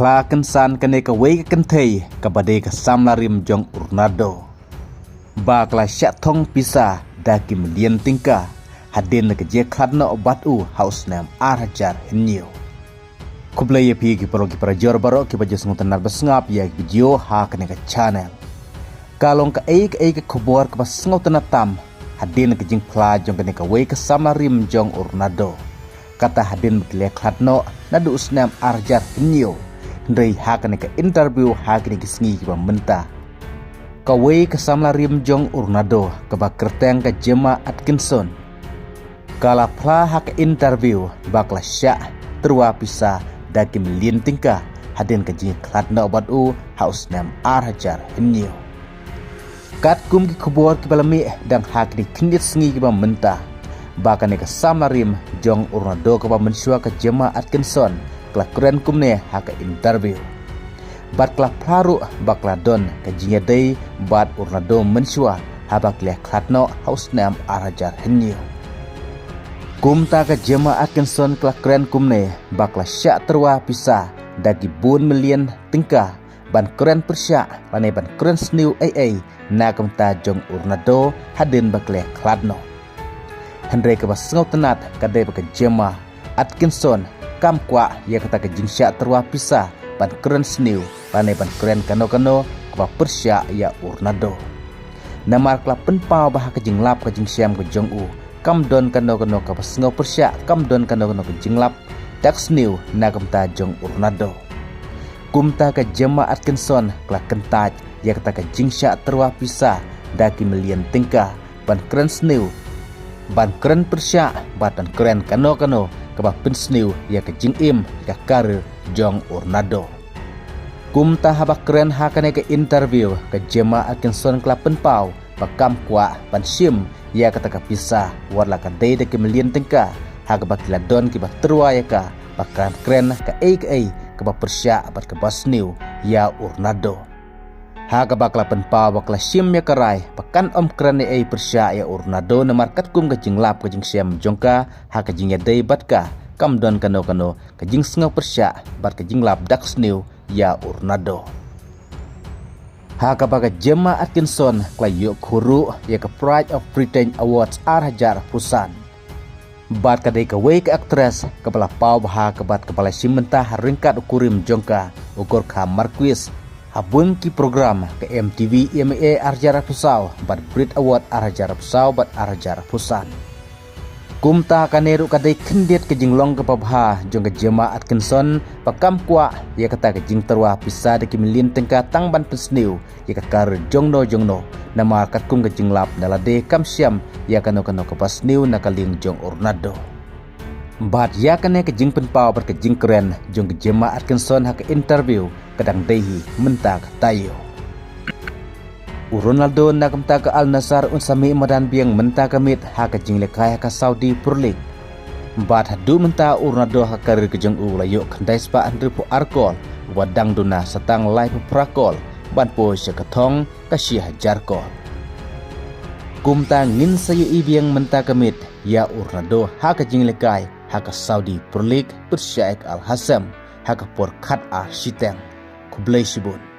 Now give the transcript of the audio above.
Kla kensan kene ka wei ka kentei ka bade ka samlarim jong urnado. Ba kla syak thong pisa daki melian tingka hadin ka je khadna obat u haus nam arhajar hinyo. Kublai ya pi ki para jor baro ki baju sungutan nar besngap ya video ha kene ka channel. Kalong ka ei ka khobor ka sungutan tam hadin ka jing pla jong kene ka wei ka samlarim jong urnado. Kata hadin betle khadno nadu usnam arhajar hinyo. Ndai hakane ka interview hakane ki sngi ki menta kawai ka samla rim jong urnado ka ba kerteng ka Gemma Atkinson kala pla hak interview bakla sya terwa pisa daki melin tingka hadin ka jing kladna obat u haus nam arhajar hinyo kat kum ki khobor ki balami dang hakni knit sngi ki menta bakane ka samla rim jong urnado ka ba mensua ka Gemma Atkinson kla keren kumne haka interview bat kla praru bakla don ka jinya dei bat urnado mensua habak le khatno haus nam arhajar hinyo kumta ka Gemma Atkinson kla keren kumne bakla sya terwa pisa dagi bun million tingka ban keren persya bane ban keren sniu ai na kumta jong urnado hadin bakle khatno hendre ka basngau tenat ka dei ka Gemma Atkinson kam kwa ya kata ke jingsya terwa pisa ban keren sniu bane ban keren kano kwa persya ya urnado namar kla penpau bah ke jinglap ke jingsyam ke jong u kam don kano ka pasngo persya kam don kano ke jinglap dak sniu na kamta jong urnado kumta ke Gemma Atkinson kla kentaj ya kata ke jingsya terwa pisa daki melian tingka ban keren sniu ban keren persya ban keren kano kaba pensniu ya ke jing im ya kar jong urnado kumta habak keren hakane ke interview ke Gemma Atkinson klapen pau bakam kwa pansim ya kata ka pisa warla ka dei de ke melien tengka hagaba kiladon ki batrua ya ka bakan keren ka ai kaba persya abat ke basniu ya urnado hagaba klapen pau bakla sim ya karai bakan om keren ai persya ya urnado na markat kum ke jinglap ke jingsiam jongka ha ke jingya dei batka kam don kano ke jing sngo persya bat ke jinglap dak sniu ya urnado haka baga Gemma Atkinson kla yok huru ya ke Pride of Britain Awards arhajar pusan bat ka dei ka wei ke actress kepala pau bah ke bat kepala simenta ringkat ukurim jongka ukur ka Marquis habun ki program ke MTV EMA arhajar pusau bat Brit Award arhajar pusau bat arhajar pusan kumta kaneru kadai kendit ke jinglong ke pabha jong ke Gemma Atkinson pakam kwa ya kata ke jing terwa pisa de kimilin tengka tang ban pesniu ya kar jongno nama kat kum ke jinglap dalade kam siam ya kano ke pasniu nakaling jong urnado bat ya kane ke jing penpau ber ke jing keren jong ke Gemma Atkinson hak interview kadang dehi mentak tayo Ronaldo nak mta ke Al Nassr unsami madan biang menta kamit ha ka jing lekai ka Saudi Pro League bat hadu menta Ronaldo ha karir ke jong u layo khandai spa andre pu arkol wadang duna satang live prakol ban po syakathong ka syah jarkol kumta ngin sayu ibiang menta kamit ya Ronaldo ha ka jing lekai ha ka Saudi Pro League per Sheikh Al Hassam ha ka por khat a siteng kublai sibun